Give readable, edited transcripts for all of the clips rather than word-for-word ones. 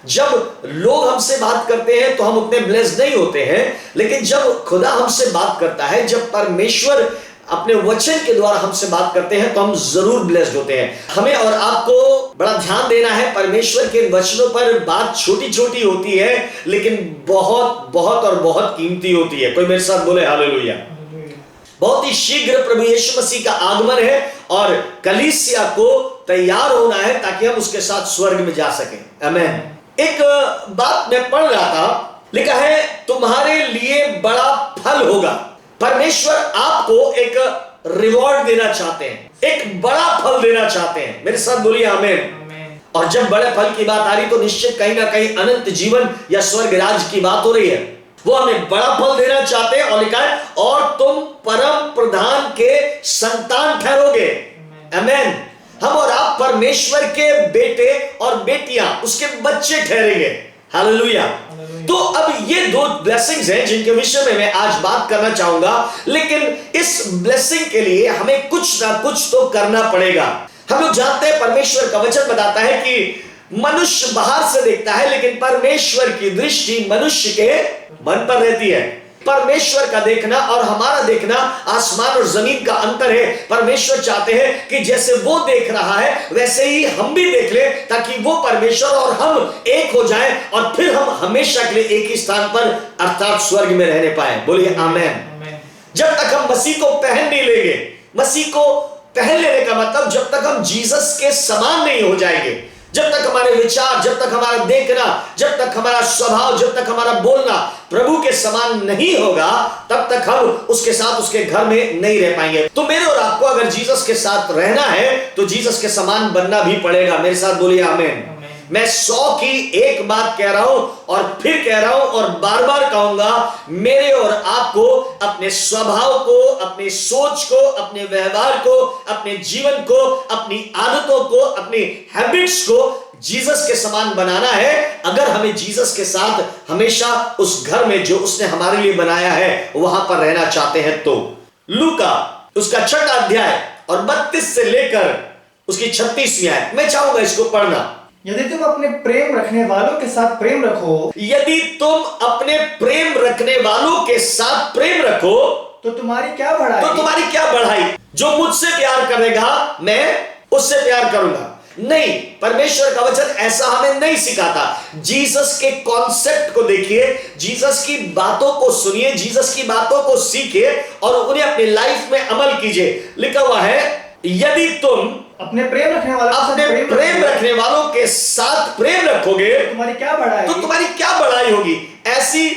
जब लोग हमसे बात करते हैं तो हम उतने ब्लेस्ड नहीं होते हैं, लेकिन जब खुदा हमसे बात करता है, जब परमेश्वर अपने वचन के द्वारा हमसे बात करते हैं तो हम जरूर ब्लेस्ड होते हैं। हमें और आपको बड़ा ध्यान देना है, परमेश्वर के वचनों पर बात छोटी छोटी होती है लेकिन बहुत बहुत और बहुत कीमती होती है। कोई मेरे साथ बोले हालेलुया। बहुत ही शीघ्र प्रभु यीशु मसीह का आगमन है और कलीसिया को तैयार होना है ताकि हम उसके साथ स्वर्ग में जा सकें। आमीन। एक बात मैं पढ़ रहा था, लिखा है तुम्हारे लिए बड़ा फल होगा। परमेश्वर आपको एक रिवॉर्ड देना चाहते हैं, एक बड़ा फल देना चाहते हैं। मेरे साथ बोलिए आमीन। और जब बड़े फल की बात आ रही तो निश्चित कहीं ना कहीं अनंत जीवन या स्वर्ग राज की बात हो रही है। वो हमें बड़ा फल देना चाहते हैं और लिखा है और तुम परम प्रधान के संतान ठहरोगे। आमीन। हम और आप परमेश्वर के बेटे और बेटियां, उसके बच्चे ठहरेंगे। हालेलुया। तो अब ये दो ब्लेसिंग्स हैं जिनके विषय में मैं आज बात करना चाहूंगा, लेकिन इस ब्लेसिंग के लिए हमें कुछ ना कुछ तो करना पड़ेगा। हम लोग जानते हैं परमेश्वर का वचन बताता है कि मनुष्य बाहर से देखता है लेकिन परमेश्वर की दृष्टि मनुष्य के मन पर रहती है। परमेश्वर का देखना और हमारा देखना आसमान और जमीन का अंतर है। परमेश्वर चाहते हैं कि जैसे वो देख रहा है वैसे ही हम भी देख ले, ताकि वो परमेश्वर और हम एक हो जाएं और फिर हम हमेशा के लिए एक ही स्थान पर अर्थात स्वर्ग में रहने पाए। बोलिए आमीन। जब तक हम मसीह को पहन नहीं लेंगे, मसीह को पहन लेने का मतलब जब तक हम जीसस के समान नहीं हो जाएंगे, जब तक हमारे विचार, जब तक हमारा देखना, जब तक हमारा स्वभाव, जब तक हमारा बोलना प्रभु के समान नहीं होगा, तब तक हम उसके साथ उसके घर में नहीं रह पाएंगे। तो मेरे और आपको अगर जीसस के साथ रहना है तो जीसस के समान बनना भी पड़ेगा। मेरे साथ बोलिए आमीन। मैं 100 की एक बात कह रहा हूं और फिर कह रहा हूं और बार बार कहूंगा, मेरे और आपको अपने स्वभाव को, अपनी सोच को, अपने व्यवहार को, अपने जीवन को, अपनी आदतों को, अपनी हैबिट्स को जीसस के समान बनाना है। अगर हमें जीसस के साथ हमेशा उस घर में जो उसने हमारे लिए बनाया है वहां पर रहना चाहते हैं तो लूका उसका 6 अध्याय और 32 से लेकर उसकी 36वीं आयत, मैं चाहूंगा इसको पढ़ना। यदि तुम अपने प्रेम रखने वालों के साथ प्रेम रखो, यदि तुम अपने प्रेम रखने वालों के साथ प्रेम रखो तो तुम्हारी क्या बढ़ाई? तो तुम्हारी क्या बढ़ाई? जो मुझसे प्यार करेगा मैं उससे प्यार करूंगा। नहीं, परमेश्वर का वचन ऐसा हमें नहीं सिखाता। जीसस के कॉन्सेप्ट को देखिए, जीसस की बातों को सुनिए, जीसस की बातों को सीखिए और उन्हें अपनी लाइफ में अमल कीजिए। लिखा हुआ है यदि तुम अपने प्रेम रखने वालों के साथ प्रेम रखोगे तो तुम्हारी क्या बढ़ाई? तो तुम्हारी क्या बढ़ाई होगी? ऐसी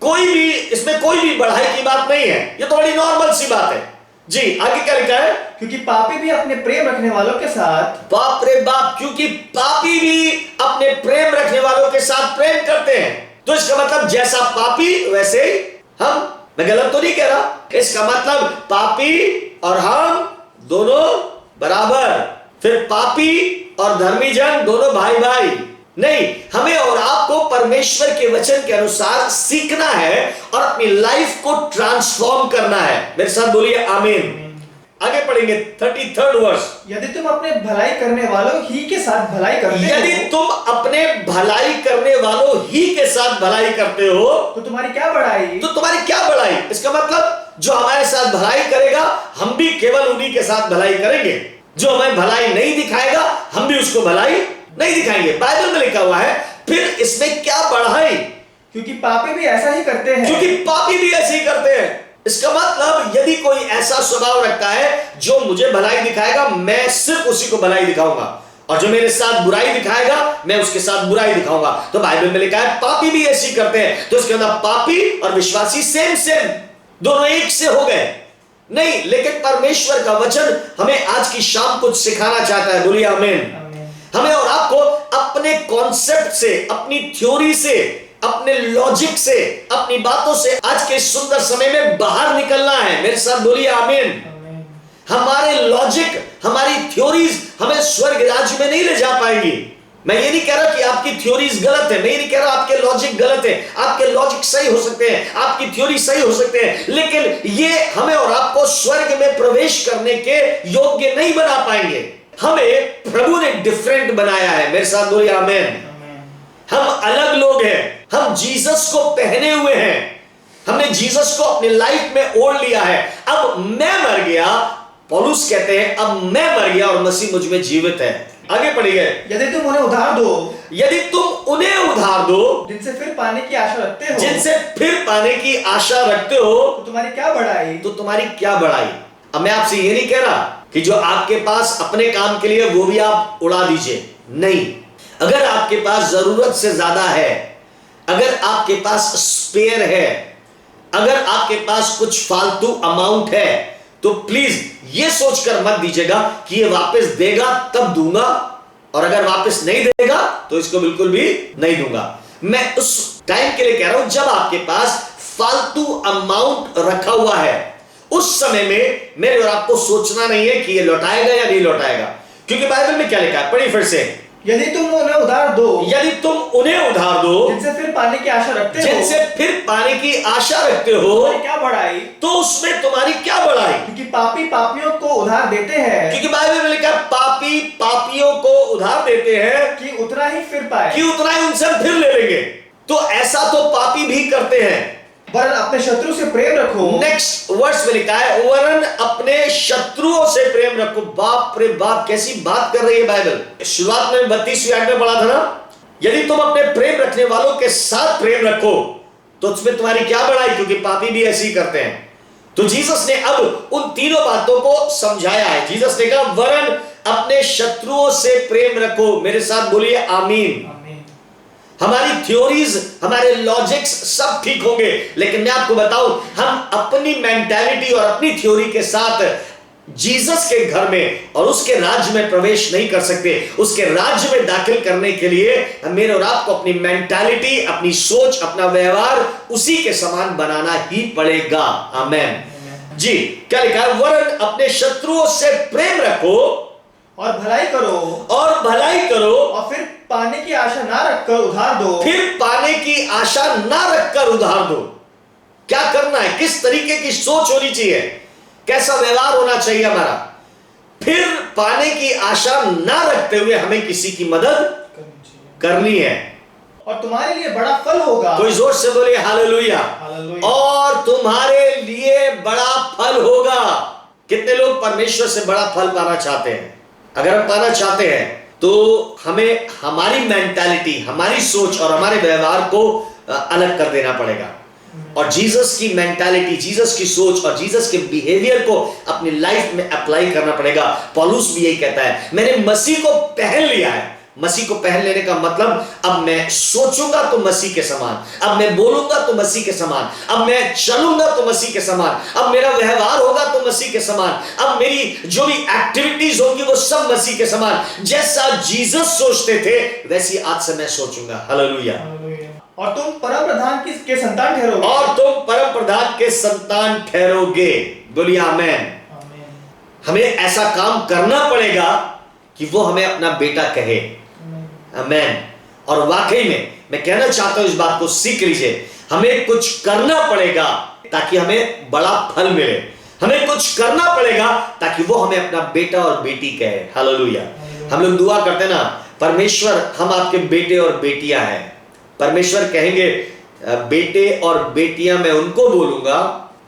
कोई भी, इसमें कोई भी बढ़ाई की बात नहीं है, ये तो बड़ी नॉर्मल सी बात है। जी आगे क्या लिखा है? क्योंकि पापी भी अपने प्रेम रखने वालों के साथ, बाप रे बाप, क्योंकि पापी भी अपने प्रेम रखने वालों के साथ प्रेम करते हैं। तो इसका मतलब जैसा पापी वैसे ही हम। मैं गलत तो नहीं कह रहा? इसका मतलब पापी और हम दोनों बराबर, फिर पापी और धर्मी जन दोनों भाई भाई नहीं। हमें और आपको परमेश्वर के वचन के अनुसार सीखना है और अपनी लाइफ को ट्रांसफॉर्म करना है। मेरे साथ बोलिए आमीन। आगे पढ़ेंगे 33rd वर्स। यदि तुम अपने भलाई करने वालों ही के साथ भलाई करते हो, यदि तुम अपने भलाई करने वालों ही के साथ भलाई करते हो तो तुम्हारी क्या बढ़ाई? तो तुम्हारी क्या बढ़ाई? इसका मतलब जो हमारे साथ भलाई करेगा हम भी केवल उन्हीं के साथ भलाई करेंगे। जो हमें भलाई नहीं दिखाएगा हम भी उसको भलाई नहीं दिखाएंगे। बाइबल में लिखा हुआ है फिर इसमें क्या बढ़ाई? क्योंकि पापी भी ऐसा ही करते हैं। क्योंकि पापी भी ऐसे ही करते हैं। इसका मतलब यदि कोई ऐसा स्वभाव रखता है जो मुझे भलाई दिखाएगा मैं सिर्फ उसी को भलाई दिखाऊंगा, और जो मेरे साथ बुराई दिखाएगा मैं उसके साथ बुराई दिखाऊंगा। तो बाइबल में लिखा है पापी भी ऐसे ही करते हैं। तो इसके अंदर पापी और विश्वासी सेम सेम, दोनों एक से हो गए नहीं। लेकिन परमेश्वर का वचन हमें आज की शाम कुछ सिखाना चाहता है। बोलिए आमीन। हमें और आपको अपने कॉन्सेप्ट से, अपनी थ्योरी से, अपने लॉजिक से, अपनी बातों से आज के सुंदर समय में बाहर निकलना है। मेरे साथ बोलिए आमीन। हमारे लॉजिक, हमारी थ्योरीज हमें स्वर्ग राज्य में नहीं ले जा पाएंगी। मैं ये नहीं कह रहा कि आपकी थ्योरीज गलत है, मैं ये नहीं कह रहा आपके लॉजिक गलत है। आपके लॉजिक सही हो सकते हैं, आपकी थ्योरी सही हो सकते हैं, लेकिन ये हमें और आपको स्वर्ग में प्रवेश करने के योग्य नहीं बना पाएंगे। हमें प्रभु ने डिफरेंट बनाया है। मेरे साथ बोलिए आमीन। हम हम जीसस को पहने हुए हैं, हमने जीसस को अपनी लाइफ में ओढ़ लिया है। अब मैं मर गया, पौलुस कहते हैं अब मैं मर गया और मसीह मुझ में जीवित है। आगे पढ़िए। यदि तुम उन्हें उधार दो, यदि तुम उन्हें उधार दो, जिनसे फिर पाने की आशा रखते हो, जिनसे फिर पाने की आशा रखते हो, तो तुम्हारी क्या बढ़ाई। तो तुम्हारी क्या बढ़ाई। अब मैं आपसे ये नहीं कह रहा कि जो आपके पास अपने काम के लिए वो भी आप उड़ा दीजिए, नहीं। अगर आपके पास जरूरत से ज्यादा है, अगर आपके पास स्पेयर है, अगर आपके पास कुछ फालतू अमाउंट है, तो प्लीज ये सोचकर मत दीजिएगा कि ये वापस देगा तब दूंगा, और अगर वापस नहीं देगा तो इसको बिल्कुल भी नहीं दूंगा। मैं उस टाइम के लिए कह रहा हूं जब आपके पास फालतू अमाउंट रखा हुआ है, उस समय में मेरे और आपको सोचना नहीं है कि ये लौटाएगा या नहीं लौटाएगा, क्योंकि बाइबल में क्या लिखा है, पढ़िए फिर से। यदि तुम उन्हें उधार दो, यदि तुम उन्हें उधार दो, जिनसे फिर पाने की आशा रखते हो, जिनसे फिर पाने की आशा रखते हो, तुम्हारी क्या बढ़ाई। तो उसमें तुम्हारी क्या बढ़ाई। क्योंकि पापी पापियों को उधार देते हैं, क्योंकि बाइबल में लिखा है पापी पापियों को उधार देते हैं कि उतना ही फिर पाए, कि उतना ही उनसे हम फिर ले लेंगे। तो ऐसा तो पापी भी करते हैं। वरन अपने शत्रु से प्रेम रखो। नेक्स्ट वर्स में लिखा है वरन अपने शत्रुओं से प्रेम रखो। बाप रे बाप, कैसी बात कर रही है बाइबल। शुरुआत में 32वीं आयत में पढ़ा था ना, यदि तुम अपने प्रेम रखने वालों के साथ प्रेम रखो तो उसमें तुम्हारी क्या बढ़ाई, क्योंकि पापी भी ऐसे ही करते हैं। तो जीसस ने अब उन तीनों बातों को समझाया है। जीसस ने कहा वरन अपने शत्रुओं से प्रेम रखो। मेरे साथ बोलिए आमीन। हमारी थ्योरीज, हमारे लॉजिक्स सब ठीक होंगे, लेकिन मैं आपको बताऊं, हम अपनी मेंटालिटी और अपनी थ्योरी के साथ जीसस के घर में और उसके राज्य में प्रवेश नहीं कर सकते। उसके राज्य में दाखिल करने के लिए मेरे और आपको अपनी मेंटालिटी, अपनी सोच, अपना व्यवहार उसी के समान बनाना ही पड़ेगा। आमेन जी। क्या लिखा है, वरन अपने शत्रुओं से प्रेम रखो और भलाई करो, और भलाई करो, और फिर पाने की आशा ना रखकर उधार दो। फिर पाने की आशा ना रखकर उधार दो। क्या करना है, किस तरीके की सोच होनी चाहिए, कैसा व्यवहार होना चाहिए हमारा। फिर पाने की आशा ना रखते हुए हमें किसी की मदद करनी है, और तुम्हारे लिए बड़ा फल होगा। कोई जोर से बोले हालेलुया। और तुम्हारे लिए बड़ा फल होगा। कितने लोग परमेश्वर से बड़ा फल पाना चाहते हैं। अगर हम पाना चाहते हैं तो हमें हमारी मेंटालिटी, हमारी सोच और हमारे व्यवहार को अलग कर देना पड़ेगा, और जीसस की मेंटालिटी, जीसस की सोच और जीसस के बिहेवियर को अपनी लाइफ में अप्लाई करना पड़ेगा। पौलुस भी यही कहता है, मैंने मसीह को पहन लिया है। मसीह को पहन लेने का मतलब अब मैं सोचूंगा तो मसीह के समान, अब मैं बोलूंगा तो मसीह के समान, अब मैं चलूंगा तो मसीह के समान, अब मेरा व्यवहार होगा तो मसीह के समान, अब मेरी जो भी एक्टिविटीज होंगी वो सब मसीह के समान। जैसा जीसस सोचते थे वैसी आज से मैं सोचूंगा। हालेलुया। और तुम परम प्रधान के संतान ठहरोगे। और तुम परम प्रधान के संतान ठहरोगे। बोलिए आमेन। हमें ऐसा काम करना पड़ेगा कि वो हमें अपना बेटा कहे। आमेन। और वाकई में मैं कहना चाहता हूं, इस बात को सीख लीजिए, हमें कुछ करना पड़ेगा ताकि हमें बड़ा फल मिले। हमें कुछ करना पड़ेगा ताकि वो हमें अपना बेटा और बेटी कहे। हालेलुया। हम लोग दुआ करते ना, परमेश्वर हम आपके बेटे और बेटियां हैं। परमेश्वर कहेंगे बेटे और बेटियां मैं उनको बोलूंगा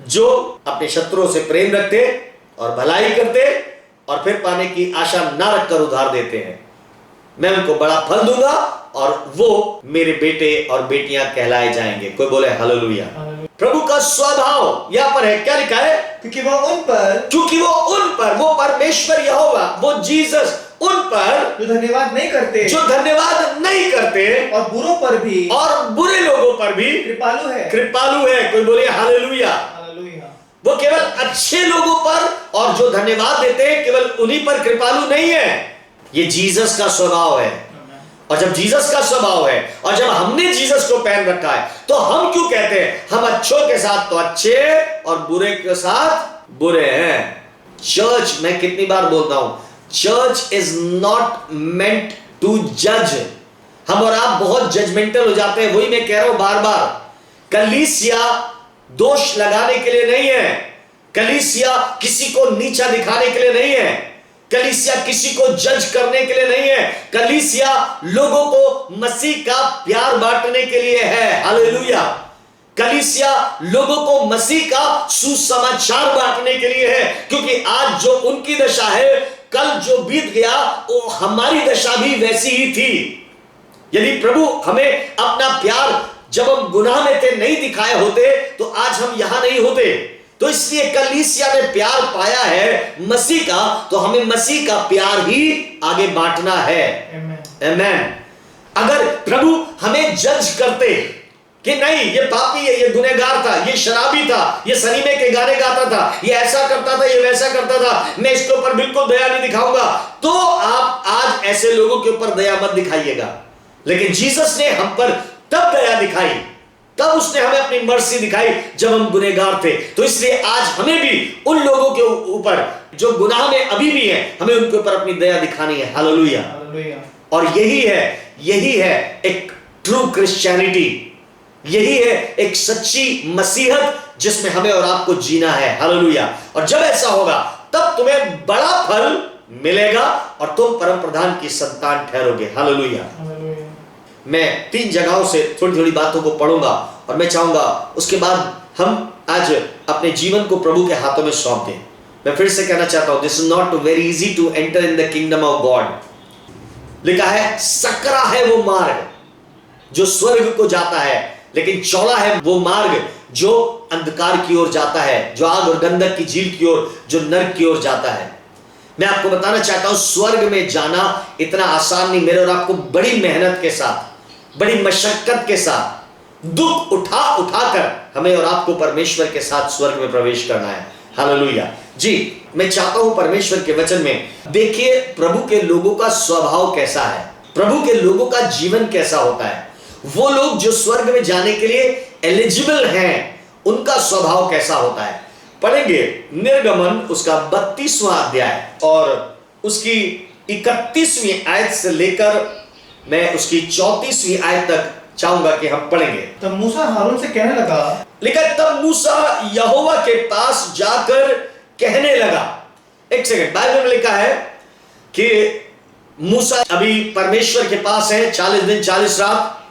जो अपने शत्रुओं से प्रेम रखते और भलाई करते और फिर पाने की आशा ना रखकर उधार देते हैं। मैं उनको बड़ा फल दूंगा और वो मेरे बेटे और बेटियां कहलाए जाएंगे। कोई बोले हालेलुया। प्रभु का स्वभाव यहां पर है, क्या लिखा है, क्योंकि वो उन पर, वो परमेश्वर यहोवा, वो जीसस उन पर जो धन्यवाद नहीं करते, और बुरों पर भी, और बुरे लोगों पर भी कृपालु है। कोई बोले हालेलुया। वो केवल अच्छे लोगों पर और जो धन्यवाद देते हैं केवल उन्हीं पर कृपालु नहीं है। ये जीसस का स्वभाव है। और जब जीसस का स्वभाव है और जब हमने जीसस को पहन रखा है तो हम क्यों कहते हैं हम अच्छों के साथ तो अच्छे और बुरे के साथ बुरे हैं। चर्च, मैं कितनी बार बोलता हूं, church is not meant to जज। हम और आप बहुत जजमेंटल हो जाते हैं। वही मैं कह रहा हूं बार बार, कलीसिया दोष लगाने के लिए नहीं है, कलीसिया किसी को नीचा दिखाने के लिए नहीं है, कलीसिया किसी को जज करने के लिए नहीं है। कलीसिया लोगों को मसीह का प्यार बांटने के लिए है। हालेलुया। कलीसिया लोगों को मसीह का सुसमाचार बांटने के लिए है, क्योंकि आज जो उनकी दशा है, कल जो बीत गया वो हमारी दशा भी वैसी ही थी। यदि प्रभु हमें अपना प्यार जब हम गुनाह में थे नहीं दिखाए होते तो आज हम यहां नहीं होते। तो इसलिए कलीसिया ने प्यार पाया है मसीह का, तो हमें मसीह का प्यार ही आगे बांटना है। आमेन। अगर प्रभु हमें जज करते कि नहीं ये पापी है, ये गुनहगार था, ये शराबी था, ये सनीमे के गाने गाता था, ये ऐसा करता था, ये वैसा करता था, मैं इसके ऊपर बिल्कुल दया नहीं दिखाऊंगा, तो आप आज ऐसे लोगों के ऊपर दया मत दिखाइएगा। लेकिन जीसस ने हम पर तब दया दिखाई, तब उसने हमें अपनी मर्सी दिखाई जब हम गुनहगार थे। तो इसलिए आज हमें भी उन लोगों के ऊपर जो गुनाह में अभी भी हैं, हमें उनके ऊपर अपनी दया दिखानी है। हालेलुया। और यही है एक ट्रू क्रिश्चियनिटी, यही है एक सच्ची मसीहत जिसमें हमें और आपको जीना है। हालेलुया। और जब ऐसा होगा तब तुम्हें बड़ा फल मिलेगा और तुम परम प्रधान की संतान ठहरोगे। हालेलुया। मैं 3 जगहों से थोड़ी थोड़ी बातों को पढ़ूंगा और मैं चाहूंगा उसके बाद हम आज अपने जीवन को प्रभु के हाथों में सौंप दें। मैं फिर से कहना चाहता हूं, this is not very easy to enter in the kingdom of God. लिखा है सकरा है वो मार्ग जो स्वर्ग को जाता है, लेकिन चौड़ा है वो मार्ग जो अंधकार की ओर जाता है, जो आग और गंधक की झील की ओर, जो नरक की ओर जाता है। मैं आपको बताना चाहता हूं, स्वर्ग में जाना इतना आसान नहीं। मेरे और आपको बड़ी मेहनत के साथ, बड़ी मशक्कत के साथ, दुख उठा कर हमें और आपको परमेश्वर के साथ स्वर्ग में प्रवेश करना है। हालेलुया। जी, मैं चाहता हूं परमेश्वर के वचन में देखिए प्रभु के लोगों का स्वभाव कैसा है, प्रभु के लोगों का जीवन कैसा होता है। वो लोग जो स्वर्ग में जाने के लिए एलिजिबल हैं, उनका स्वभाव कैसा होता है। पढ़ेंगे निर्गमन उसका 32वां अध्याय और उसकी 31वीं आयत से लेकर मैं उसकी 34वीं आयत तक चाहूंगा कि हम पढ़ेंगे। तब मूसा हारून से कहने लगा, लिखा तब मूसा यहोवा के पास जाकर कहने लगा। एक सेकंड, बाइबल में लिखा है कि मूसा अभी परमेश्वर के पास है, 40 दिन 40 रात।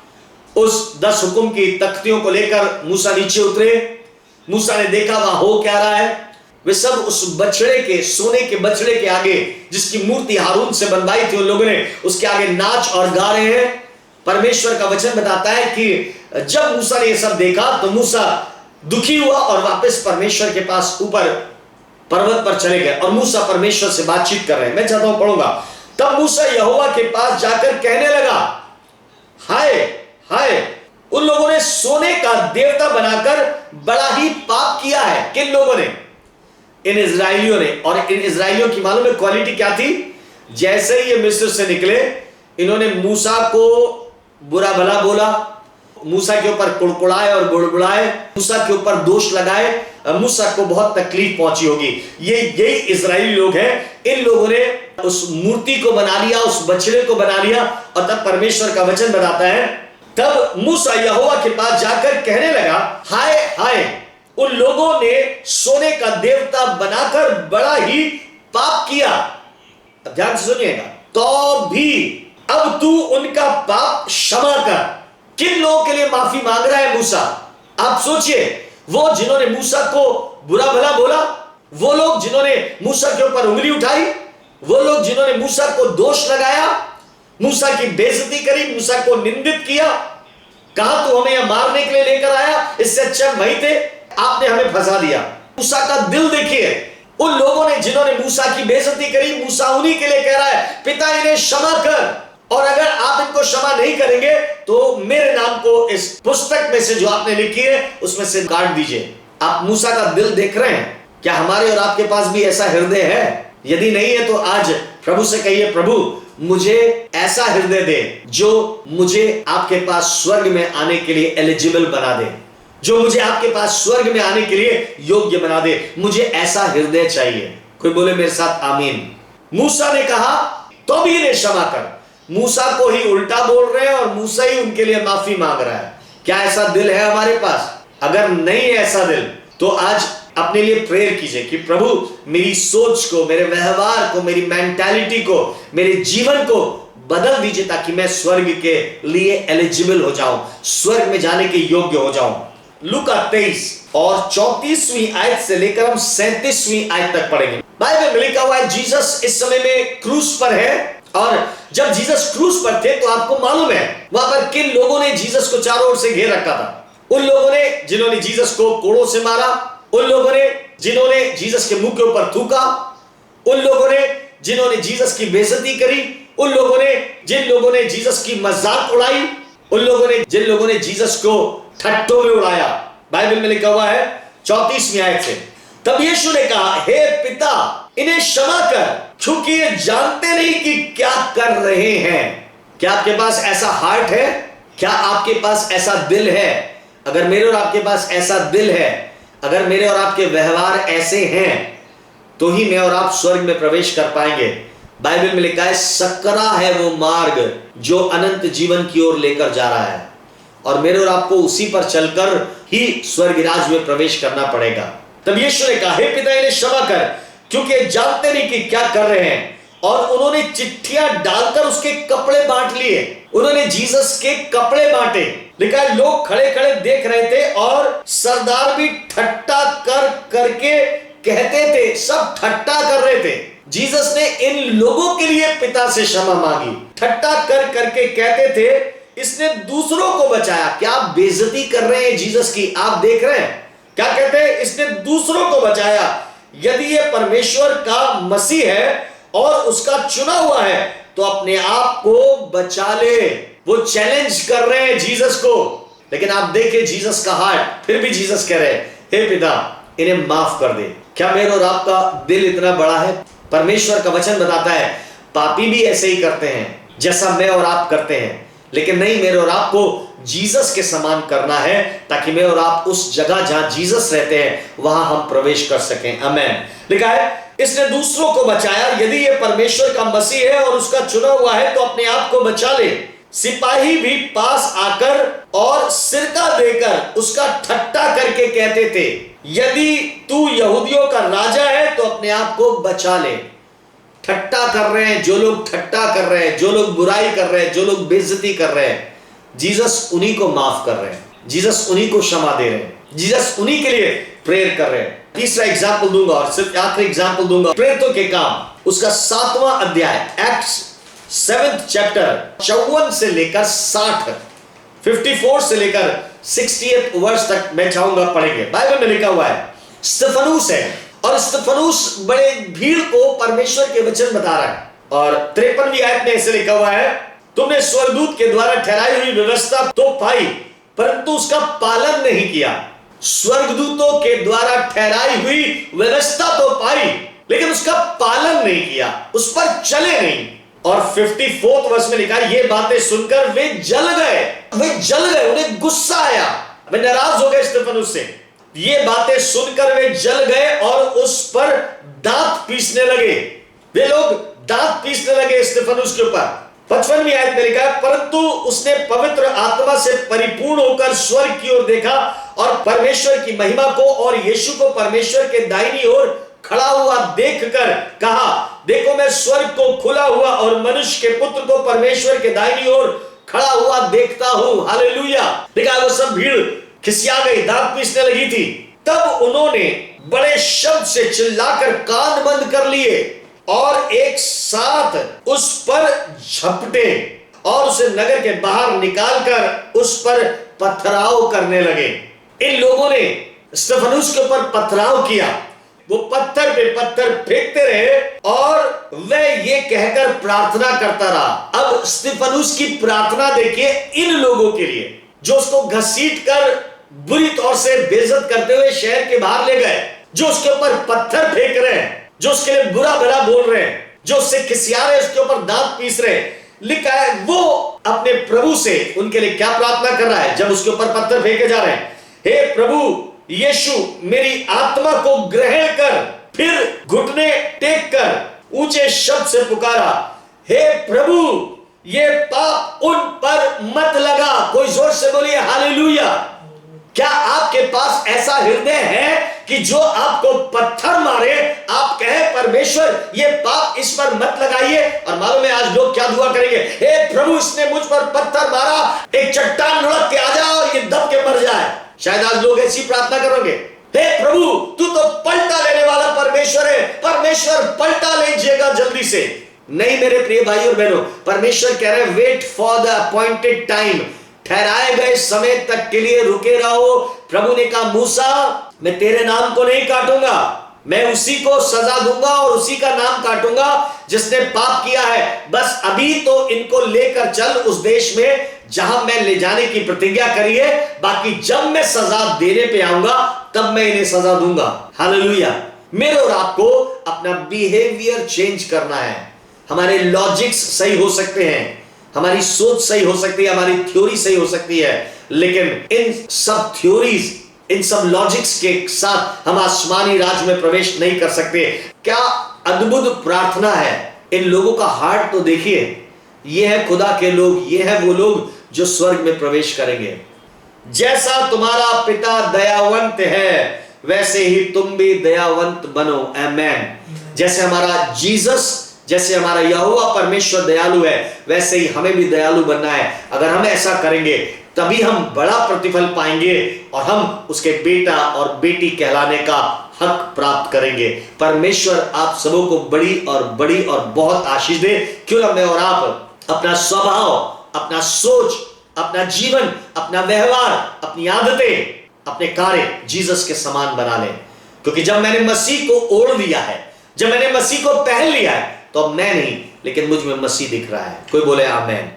उस 10 हुक्म की तख्तियों को लेकर मूसा नीचे उतरे। मूसा ने देखा वहां हो क्या रहा है। वे सब उस बछड़े के, सोने के बछड़े के आगे, जिसकी मूर्ति हारून से बनवाई थी उन लोगों ने, उसके आगे नाच और गा रहे हैं। परमेश्वर का वचन बताता है कि जब मूसा ने ये सब देखा तो मूसा दुखी हुआ और वापस परमेश्वर के पास ऊपर पर्वत पर चले गए और मूसा परमेश्वर से बातचीत कर रहे हैं। मैं चाहता हूं पढ़ूंगा। तब मूसा यहोवा के पास जाकर कहने लगा, हाय हाय, उन लोगों ने सोने का देवता बनाकर बड़ा ही पाप किया है। किन लोगों ने? इन इजराइलियों ने। और इन इजराइलियों की मालूम है क्वालिटी क्या थी? जैसे ही ये मिस्र से निकले, इन्होंने मूसा को बुरा भला बोला, मूसा के ऊपर कुड़कुड़ाए और बुड़बुड़ाए, मूसा के ऊपर दोष लगाए, मूसा को बहुत तकलीफ पहुंची होगी। यही इजराइली लोग हैं। इन लोगों ने उस मूर्ति को बना लिया, उस बछड़े को बना लिया। और तब परमेश्वर का वचन बताता है, तब मूसा यहोवा के पास जाकर कहने लगा, हाय हाय, उन लोगों ने सोने का देवता बनाकर बड़ा ही पाप किया। अब ध्यान से सुनिएगा। तो भी अब तू उनका पाप क्षमा कर। किन लोगों के लिए माफी मांग रहा है मूसा? आप सोचिए, वो जिन्होंने मूसा को बुरा भला बोला, वो लोग जिन्होंने मूसा के ऊपर उंगली उठाई, वो लोग जिन्होंने मूसा को दोष लगाया, मूसा की बेइज्जती करी, मूसा को निंदित किया, कहा तू हमें यहां मारने के लिए लेकर आया, इससे अच्छा वही थे, आपने हमें फंसा दिया। मूसा का दिल देखिए। उन लोगों ने जिन्होंने मूसा की बेइज्जती करी, मूसा उन्हीं के लिए कह रहा है, पिता इन्हें क्षमा कर, और अगर आप इनको क्षमा नहीं करेंगे तो मेरे नाम को इस पुस्तक में से जो आपने लिखी है उसमें से काट दीजिए। आप मूसा का दिल देख रहे हैं? क्या हमारे और आपके पास भी ऐसा हृदय है? यदि नहीं है तो आज प्रभु से कहिए, प्रभु मुझे ऐसा हृदय दे जो मुझे आपके पास स्वर्ग में आने के लिए एलिजिबल बना दे, जो मुझे आपके पास स्वर्ग में आने के लिए योग्य बना दे। मुझे ऐसा हृदय चाहिए। कोई बोले मेरे साथ आमीन। मूसा ने कहा तो भी इन्हें क्षमा कर। मूसा को ही उल्टा बोल रहे हैं और मूसा ही उनके लिए माफी मांग रहा है। क्या ऐसा दिल है हमारे पास? अगर नहीं है ऐसा दिल तो आज अपने लिए प्रेयर कीजिए कि प्रभु मेरी सोच को, मेरे व्यवहार को, मेरी मेंटालिटी को, मेरे जीवन को बदल दीजिए ताकि मैं स्वर्ग के लिए एलिजिबल हो जाऊं, स्वर्ग में जाने के योग्य हो जाऊं। लूका 23 और 34वीं आयत से लेकर हम 37वीं आयत तक पढ़ेंगे। बाइबल में लिखा हुआ है जीसस इस समय में क्रूस पर है, और जब जीसस क्रूस पर थे तो आपको मालूम है वहां पर किन लोगों ने जीसस को चारों ओर से घेर रखा था। उन लोगों ने जिन्होंने जीसस को कोड़ों से मारा, उन लोगों ने जिन्होंने जीसस के मुंह के ऊपर थूका, उन लोगों ने जिन्होंने जीसस की बेइज्जती करी, उन लोगों ने जिन लोगों ने जीसस की मजाक उड़ाई, उन लोगों ने जिन लोगों ने जीसस को ठट्टों में उड़ाया। बाइबल में लिखा हुआ है 34वीं आयत से, तब यीशु ने कहा, हे पिता इन्हें क्षमा कर, क्योंकि ये जानते नहीं कि क्या कर रहे हैं। क्या आपके पास ऐसा हार्ट है? क्या आपके पास ऐसा दिल है? अगर मेरे और आपके पास ऐसा दिल है, अगर मेरे और आपके व्यवहार ऐसे हैं, तो ही मैं और आप स्वर्ग में प्रवेश कर पाएंगे। बाइबल में लिखा है सकरा है वो मार्ग जो अनंत जीवन की ओर लेकर जा रहा है, और मेरे और आपको उसी पर चलकर ही स्वर्ग राज में प्रवेश करना पड़ेगा। तब यीशु ने कहा, हे पिता इन्हें क्षमा कर, क्योंकि जानते नहीं कि क्या कर रहे हैं। और उन्होंने चिट्ठियां डालकर उसके कपड़े बांट लिए। उन्होंने जीसस के कपड़े बांटे। लिखा है लोग खड़े खड़े देख रहे थे और सरदार भी ठट्टा कर करके कहते थे, सब ठट्टा कर रहे थे। जीसस ने इन लोगों के लिए पिता से क्षमा मांगी। ठट्टा कर करके कहते थे इसने दूसरों को बचाया। क्या आप बेइज्जती कर रहे हैं जीसस की? आप देख रहे हैं क्या कहते हैं? इसने दूसरों को बचाया। यदि ये परमेश्वर का मसीह है और उसका चुना हुआ है तो अपने आप को बचा ले। वो चैलेंज कर रहे हैं जीसस को, लेकिन आप देखें जीसस का हार्ट। फिर भी जीसस कह रहे हैं, हे पिता इन्हें माफ कर दे। क्या मेरे और आपका दिल इतना बड़ा है? परमेश्वर का वचन बताता है पापी भी ऐसे ही करते हैं जैसा मैं और आप करते हैं, लेकिन नहीं, मेरे और आपको जीसस के समान करना है ताकि मैं और आप उस जगह जहां जीसस रहते हैं वहां हम प्रवेश कर सकें। आमीन। लिखा है इसने दूसरों को बचाया। यदि ये परमेश्वर का मसीह है और उसका चुना हुआ है तो अपने आप को बचा ले। सिपाही भी पास आकर और सिरका देकर उसका ठट्टा करके कहते थे, यदि तू यहूदियों का राजा है तो अपने आप को बचा ले। ठट्टा कर रहे हैं जो लोग, ठट्टा कर रहे हैं जो लोग, बुराई कर रहे हैं जो लोग, बेइज्जती कर रहे हैं, जीसस उन्हीं को माफ कर रहे हैं। जीसस उन्हीं को क्षमा दे रहे हैं। जीसस उन्हीं के लिए प्रेयर कर रहे हैं। तीसरा एग्जाम्पल दूंगा और सिर्फ आखिरी एग्जाम्पल दूंगा प्रेरितों के काम, उसका 7वां अध्याय, एक्ट्स 7th चैप्टर, 54 से लेकर 60, 54 से लेकर 60th वर्ष तक मैं चाहूंगा पढ़ेंगे। बाइबल में लिखा हुआ है स्तिफनुस है, और स्तिफनुस बड़े भीड़ को परमेश्वर के वचन बता रहा है। और 53वीं आयत में ऐसे लिखा हुआ है, तुमने स्वर्गदूत के द्वारा ठहराई हुई व्यवस्था तो पाई परंतु उसका पालन नहीं किया। स्वर्गदूतों के द्वारा ठहराई हुई व्यवस्था तो पाई लेकिन उसका पालन नहीं किया, उस पर चले नहीं। और 54th वर्ष में लिखा, ये बातें सुनकर वे जल गए, उन्हें गुस्सा आया, वे नाराज हो गए स्तिफनुस से। ये बातें सुनकर वे जल गए और उस पर दांत पीसने लगे। वे लोग दांत पीसने लगे स्तिफनुस के ऊपर। 55वीं आयत में लिखा है, परंतु उसने पवित्र आत्मा से परिपूर्ण होकर स्वर्ग की ओर देखा और परमेश्वर की महिमा को और यीशु को परमेश्वर के दाहिनी ओर खड़ा हुआ देखकर कहा, देखो मैं स्वर्ग को खुला हुआ और मनुष्य के पुत्र को परमेश्वर के दाहिनी ओर खड़ा हुआ देखता हूं। हालेलुया। देखा वो सब भीड़ खिसिया गई, दांत पीसने लगी थी। तब उन्होंने बड़े शब्द से चिल्लाकर कान बंद कर लिए और एक साथ उस पर झपटे और उसे नगर के बाहर निकालकर उस पर पथराव करने लगे। इन लोगों ने स्तिफनुस के ऊपर पथराव किया। वो पत्थर पे पत्थर फेंकते रहे और वह ये कहकर प्रार्थना करता रहा। अब स्तिफनुस की प्रार्थना देखिए इन लोगों के लिए जो उसको घसीट कर बुरी तौर से बेइज्जत करते हुए शहर के बाहर ले गए, जो उसके ऊपर पत्थर फेंक रहे हैं, जो उसके लिए बुरा भला बोल रहे हैं, जो उससे खिसिया रहे, उसके ऊपर दांत पीस रहे हैं। लिखा है वो अपने प्रभु से उनके लिए क्या प्रार्थना कर रहा है जब उसके ऊपर पत्थर फेंके जा रहे हैं, हे प्रभु यीशु मेरी आत्मा को ग्रहण कर। फिर घुटने टेक कर ऊंचे शब्द से पुकारा, हे प्रभु ये पाप उन पर मत लगा। कोई जोर से बोलिए हालेलुया। क्या आपके पास ऐसा हृदय है कि जो आपको पत्थर मारे, आप कहें परमेश्वर ये पाप इस पर मत लगाइए। और मालूम है आज लोग क्या दुआ करेंगे, हे प्रभु इसने मुझ पर पत्थर मारा, एक चट्टान लुढ़क के आ जाए और ये दब के मर जाए। शायद आज लोग ऐसी प्रार्थना करोगे, हे प्रभु तू तो पलटा लेने वाला परमेश्वर है, परमेश्वर पलटा लीजिएगा जल्दी से। नहीं मेरे प्रिय भाई और बहनों, परमेश्वर कह रहे हैं wait for the appointed time, ठहराए गए समय तक के लिए रुके रहो। प्रभु ने कहा मूसा मैं तेरे नाम को नहीं काटूंगा, मैं उसी को सजा दूंगा और उसी का नाम काटूंगा जिसने पाप किया है। बस अभी तो इनको लेकर चल उस देश में जहां मैं ले जाने की प्रतिज्ञा करी है, बाकी जब मैं सजा देने पे आऊंगा तब मैं इन्हें सजा दूंगा। हालेलुया। मेरे और आपको अपना बिहेवियर चेंज करना है। हमारे लॉजिक्स सही हो सकते हैं, हमारी सोच सही हो सकती है, हमारी थ्योरी सही हो सकती है, लेकिन इन सब थ्योरीज, इन सब लॉजिक्स के साथ हम आसमानी राज्य में प्रवेश नहीं कर सकते। क्या अद्भुत प्रार्थना है। इन लोगों का हार्ट तो देखिए, ये है खुदा के लोग, ये है वो लोग जो स्वर्ग में प्रवेश करेंगे। जैसा तुम्हारा पिता दयावंत है वैसे ही तुम भी दयावंत बनो। आमेन। जैसे हमारा जीसस, जैसे हमारा यहोवा परमेश्वर दयालु है, वैसे ही हमें भी दयालु बनना है। अगर हम ऐसा करेंगे तभी हम बड़ा प्रतिफल पाएंगे और हम उसके बेटा और बेटी कहलाने का हक प्राप्त करेंगे। परमेश्वर आप सबों को बड़ी और बहुत आशीष दे। क्यों ना मैं और आप अपना स्वभाव, अपना सोच, अपना जीवन, अपना व्यवहार, अपनी आदतें, अपने कार्य जीसस के समान बना लें। क्योंकि जब मैंने मसीह को ओढ़ लिया है, जब मैंने मसीह को पहन लिया है, तो अब मैं नहीं लेकिन मुझ में मसीह दिख रहा है। कोई बोले आमेन।